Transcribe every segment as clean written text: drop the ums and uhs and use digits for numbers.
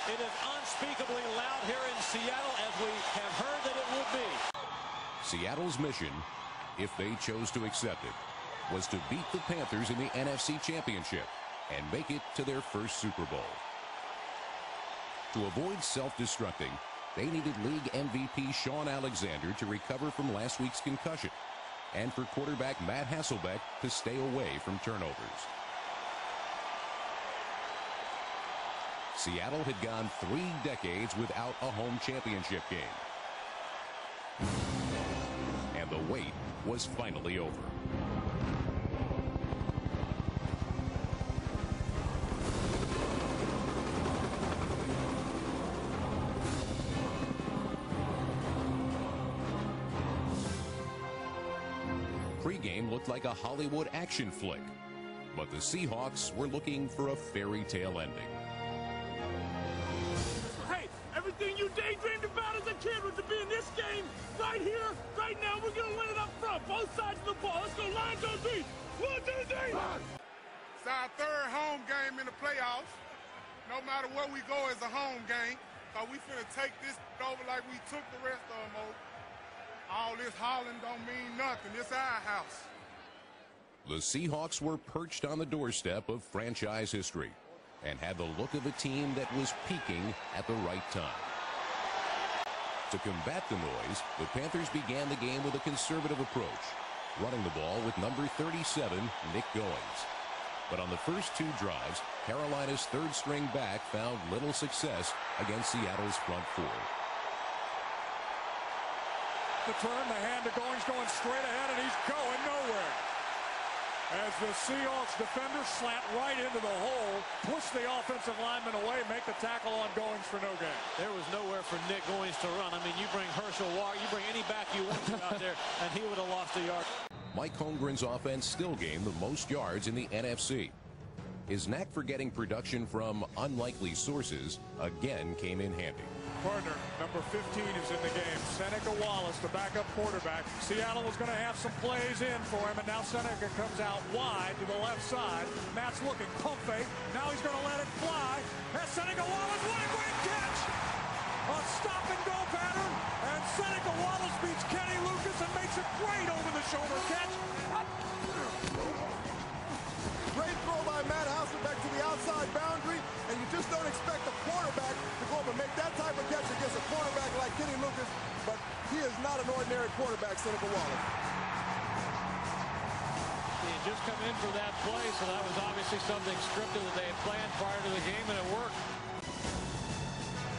It is unspeakably loud here in Seattle, as we have heard that it would be. Seattle's mission, if they chose to accept it, was to beat the Panthers in the NFC Championship and make it to their first Super Bowl. To avoid self-destructing, they needed league MVP Shaun Alexander to recover from last week's concussion, and for quarterback Matt Hasselbeck to stay away from turnovers. Seattle had gone 3 decades without a home championship game. And the wait was finally over. Pre-game looked like a Hollywood action flick, but the Seahawks were looking for a fairy tale ending. Hey, everything you daydreamed about as a kid was to be in this game right here, right now. We're going to win it up front, both sides of the ball. Let's go, Lions on D. 1, 2, 3. It's our 3rd home game in the playoffs. No matter where we go, it's a home game. So we finna take this over like we took the rest of them over. All this hollering don't mean nothing. It's our house. The Seahawks were perched on the doorstep of franchise history and had the look of a team that was peaking at the right time. To combat the noise, the Panthers began the game with a conservative approach, running the ball with number 37, Nick Goings. But on the first 2 drives, Carolina's 3rd-string back found little success against Seattle's front 4. The turn, the hand to Goings going straight ahead, and he's going nowhere. As the Seahawks defenders slant right into the hole, push the offensive lineman away, make the tackle on Goings for no gain. There was nowhere for Nick Goings to run. I mean, you bring Herschel Walker, you bring any back you want to out there, and he would have lost a yard. Mike Holmgren's offense still gained the most yards in the NFC. His knack for getting production from unlikely sources again came in handy. Partner, number 15 is in the game. Seneca Wallace, the backup quarterback. Seattle was going to have some plays in for him, and now Seneca comes out wide to the left side. Matt's looking, pump fake. Now he's going to let it fly. That's Seneca Wallace. What a great catch! A stop-and-go pattern, and Seneca Wallace beats Kenny Lucas and makes a great over-the-shoulder catch. Great throw by Matt Hasselbeck to the outside boundary, and you just don't expect a quarterback to go up and make that type of catch against a quarterback like Kenny Lucas, but he is not an ordinary quarterback, Seneca Wallace. He had just come in for that play, so that was obviously something scripted that they had planned prior to the game, and it worked.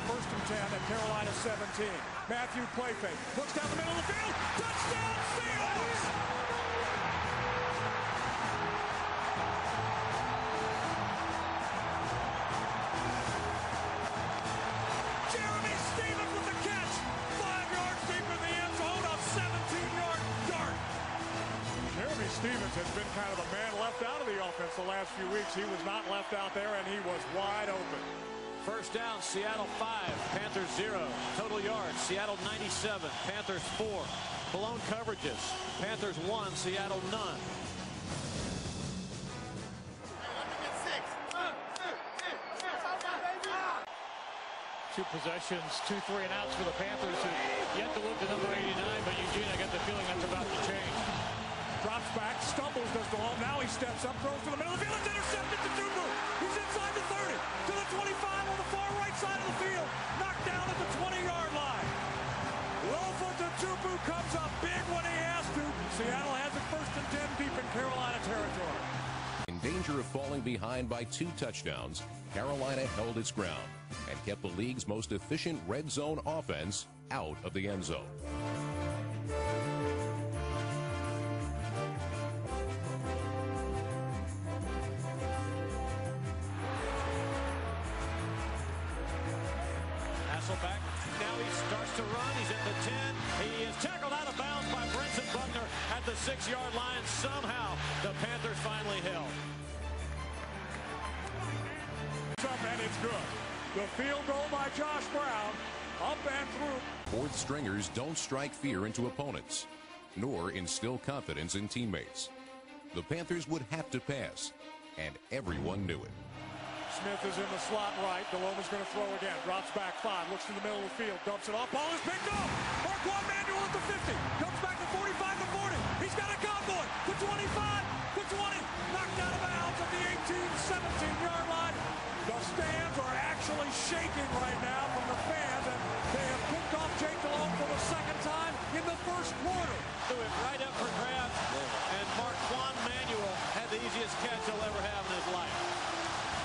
1st and 10 at Carolina 17. Matthew play fake, looks down the middle of the field, touchdown Seahawks! Stevens has been kind of the man left out of the offense the last few weeks. He was not left out there, and he was wide open. First down, Seattle 5, Panthers 0. Total yards, Seattle 97, Panthers 4. Blown coverages, Panthers 1, Seattle none. 2 possessions, 2 3 and outs for the Panthers, who yet to look to number 89, but Eugene, I get the feeling that's about to change. Drops back, stumbles, does the hole. Now he steps up, throws to the middle of the field. It's intercepted to Tupu. He's inside the 30, to the 25 on the far right side of the field. Knocked down at the 20-yard line. Lofa to Tupu comes up big when he has to. Seattle has it 1st and 10 deep in Carolina territory. In danger of falling behind by 2 touchdowns, Carolina held its ground and kept the league's most efficient red zone offense out of the end zone. Back. Now he starts to run. He's at the 10. He is tackled out of bounds by Brenton Buckner at the 6-yard line. Somehow the Panthers finally held. And it's good. The field goal by Josh Brown. Up and through. 4th stringers don't strike fear into opponents, nor instill confidence in teammates. The Panthers would have to pass, and everyone knew it. Smith is in the slot right. Deloma's going to throw again. Drops back 5. Looks to the middle of the field. Dumps it off. Ball is picked off. Marquand Manuel at the 50. Comes back to 45 to 40. He's got a convoy to 25 to 20. Knocked out of bounds at the 17-yard line. The stands are actually shaking right now from the fans, and they have picked off Jake Delhomme for the second time in the first quarter. Threw it right up for grabs, and Marquand Manuel had the easiest catch he'll ever have in his life.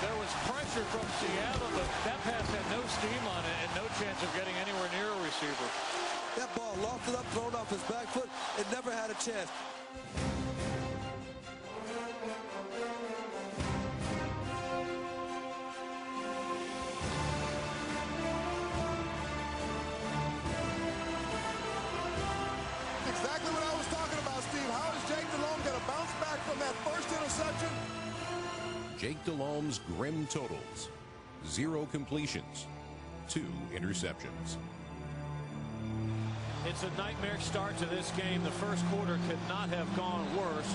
There was pressure from Seattle, but that pass had no steam on it and no chance of getting anywhere near a receiver. That ball lofted up, thrown off his back foot. It never had a chance. Exactly what I was talking about, Steve. How is Jake Delhomme going to bounce back from that first interception? Jake Delhomme's grim totals: 0 completions, 2 interceptions. It's a nightmare start to this game. The first quarter could not have gone worse.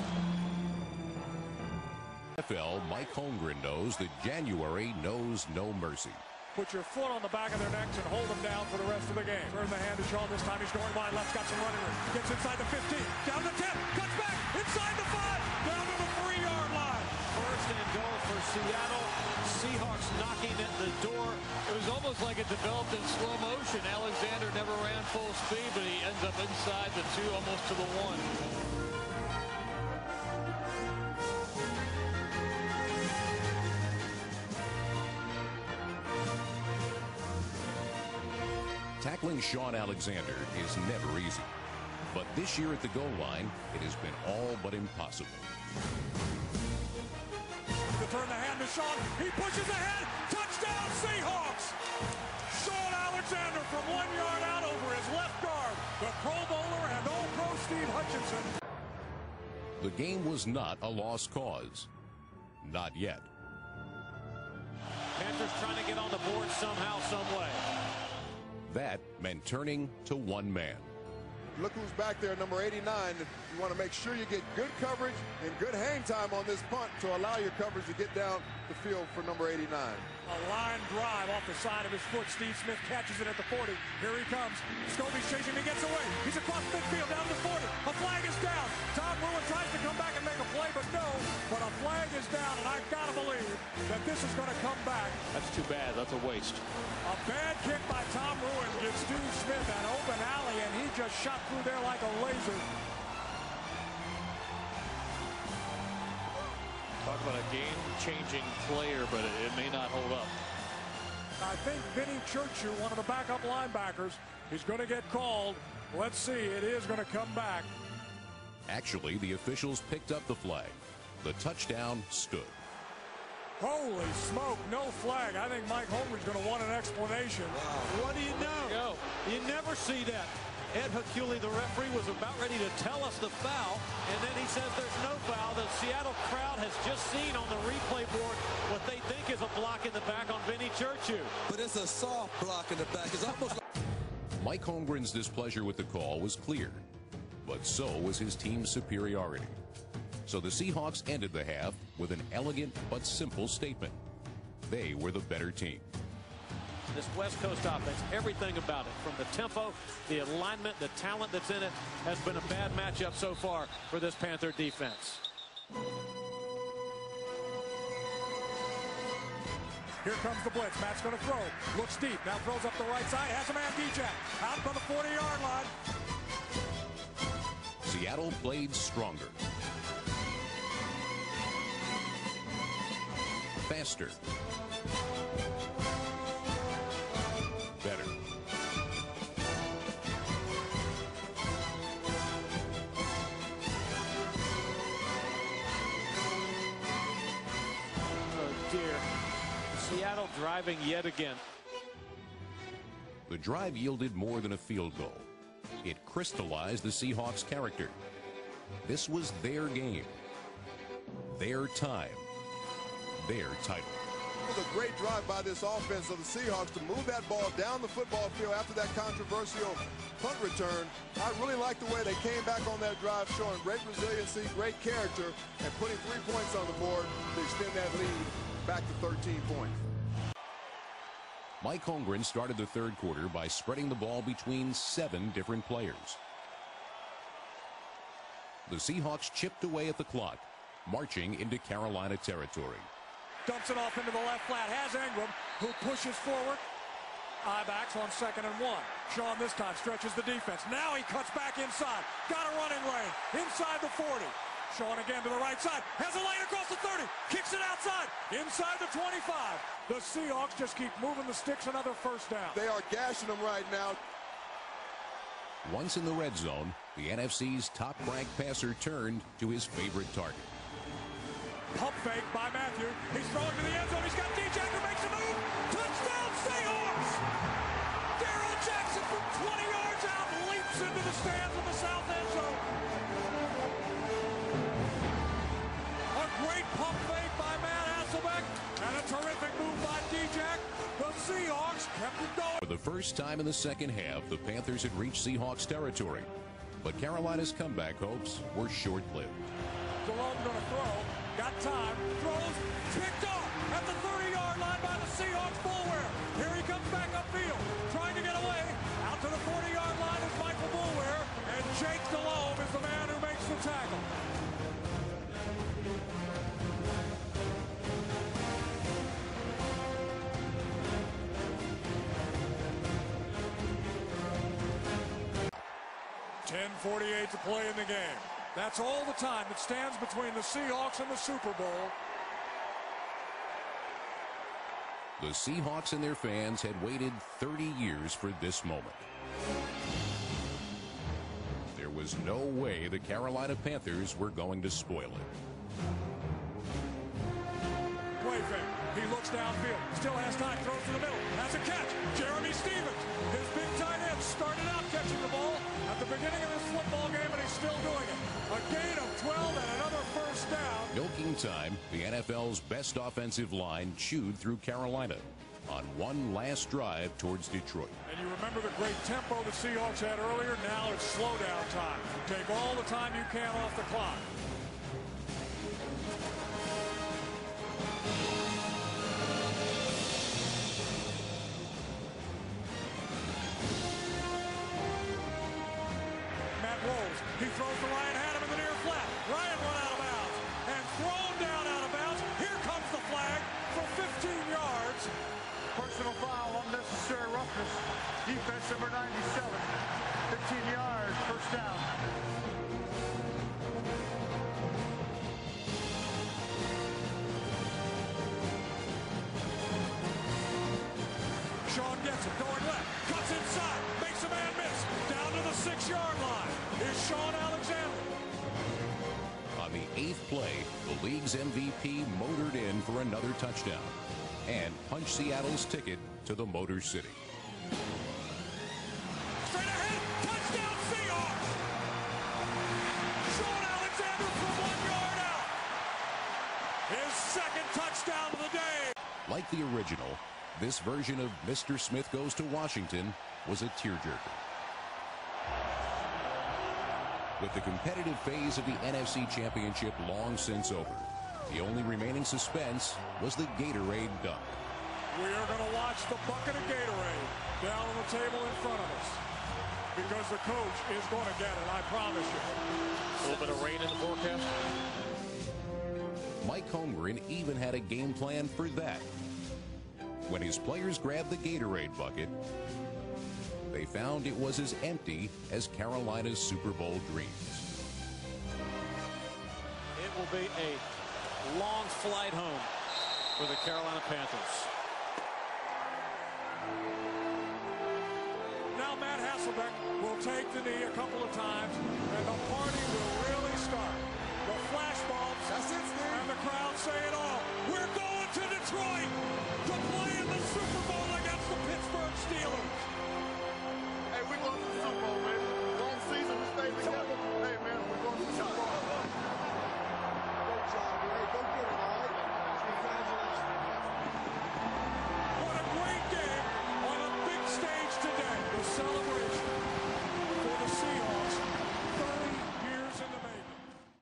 NFL Mike Holmgren knows that January knows no mercy. Put your foot on the back of their necks and hold them down for the rest of the game. Turn the hand to Shaw. This time he's going wide left. Got some running room. Gets inside the 15. Down to 10. Cuts back. Inside the 5. Down to the 3-yard line. First and goal for Seattle. Seahawks knocking at the door. It was almost like it developed in slow motion. Alexander never ran full speed, but he ends up inside the 2, almost to the 1. Tackling Sean Alexander is never easy. But this year at the goal line, it has been all but impossible. To turn the hand to Sean. He pushes ahead. Touchdown Seahawks. Sean Alexander from 1 yard out over his left guard. The Pro Bowler and All-Pro Steve Hutchinson. The game was not a lost cause. Not yet. Panthers trying to get on the board somehow, some way. That meant turning to one man. Look who's back there, number 89. You want to make sure you get good coverage and good hang time on this punt to allow your coverage to get down the field for number 89. A line drive off the side of his foot. Steve Smith catches it at the 40. Here he comes. Scobie's chasing him. He gets away. He's across midfield down to the 40. A flag is down. Tom Ruin tries to come back and make a play, but no. But a flag is down, and I've got to believe that this is going to come back. That's too bad. That's a waste. A bad kick by Tom Ruin gives Steve Smith an open alley, and he just shot through there like a laser. Talk about a game-changing player, but it may not hold up. I think Vinny Churchill, one of the backup linebackers, is going to get called. Let's see. It is going to come back. Actually, the officials picked up the flag. The touchdown stood. Holy smoke, no flag. I think Mike Holmgren's going to want an explanation. What do you know? You never see that. Ed Hukuli, the referee, was about ready to tell us the foul, and then he says there's no foul. The Seattle crowd has just seen on the replay board what they think is a block in the back on Vinny Churchill. But it's a soft block in the back. It's almost like... Mike Holmgren's displeasure with the call was clear, but so was his team's superiority. So the Seahawks ended the half with an elegant but simple statement. They were the better team. This West Coast offense, everything about it, from the tempo, the alignment, the talent that's in it, has been a bad matchup so far for this Panther defense. Here comes the blitz. Matt's going to throw. Looks deep. Now throws up the right side. Has a man D-Jack. Out from the 40-yard line. Seattle played stronger. Faster. Better. Oh, dear. Seattle driving yet again. The drive yielded more than a field goal. It crystallized the Seahawks' character. This was their game, their time, their title. It was a great drive by this offense of the Seahawks to move that ball down the football field after that controversial punt return. I really like the way they came back on that drive, showing great resiliency, great character, and putting 3 points on the board to extend that lead back to 13 points. Mike Holmgren started the third quarter by spreading the ball between 7 different players. The Seahawks chipped away at the clock, marching into Carolina territory. Dumps it off into the left flat. Has Ingram, who pushes forward. I-backs on 2nd and 1. Sean this time stretches the defense. Now he cuts back inside. Got a running lane. Inside the 40. Sean again to the right side. Has a lane across the 30. Kicks it outside. Inside the 25. The Seahawks just keep moving the sticks. Another first down. They are gashing them right now. Once in the red zone, the NFC's top-ranked passer turned to his favorite target. Pump fake by Matthew. He's throwing to the end zone. He's got DJ who makes a move. Touchdown Seahawks! Darrell Jackson from 20 yards out leaps into the stands of the south end zone. A great pump fake by Matt Hasselbeck and a terrific move by DJ. The Seahawks kept it going. For the first time in the second half, the Panthers had reached Seahawks territory, but Carolina's comeback hopes were short-lived. Delhomme going to throw. Got time. Throws. Picked off at the 30-yard line by the Seahawks Bullware. Here he comes back upfield. Trying to get away. Out to the 40-yard line is Michael Bullware. And Jake Delhomme is the man who makes the tackle. .10:48 to play in the game. That's all the time that stands between the Seahawks and the Super Bowl. The Seahawks and their fans had waited 30 years for this moment. There was no way the Carolina Panthers were going to spoil it. Play fake. He looks downfield. Still has time. Throws to the middle. Has a catch. Jeremy Stevens, his big tight end, started out catching the ball at the beginning of this football game, and he's still doing it. A gain of 12 and another first down. Milking time, the NFL's best offensive line chewed through Carolina on one last drive towards Detroit. And you remember the great tempo the Seahawks had earlier. Now it's slow down time. Take all the time you can off the clock. Rolls. He throws to Ryan Haddam in the near flat. Ryan went out of bounds and thrown down out of bounds. Here comes the flag for 15 yards. Personal foul, unnecessary roughness. Defense number 97. 15 yards, first down. Sean gets it, going left, cuts inside, makes a man miss. Down to the 6-yard line is Sean Alexander. On the 8th play, the league's MVP motored in for another touchdown and punched Seattle's ticket to the Motor City. Straight ahead, touchdown Seahawks! Sean Alexander from 1 yard out. His second touchdown of the day. Like the original, this version of Mr. Smith Goes to Washington was a tearjerker. With the competitive phase of the NFC Championship long since over, the only remaining suspense was the Gatorade dunk. We are going to watch the bucket of Gatorade down on the table in front of us, because the coach is going to get it, I promise you. A little bit of rain in the forecast. Mike Holmgren even had a game plan for that. When his players grabbed the Gatorade bucket, they found it was as empty as Carolina's Super Bowl dreams. It will be a long flight home for the Carolina Panthers. Now Matt Hasselbeck will take the knee a couple of times, and the party will really start. The flashbulbs That's it, Steve. and the crowd say it all.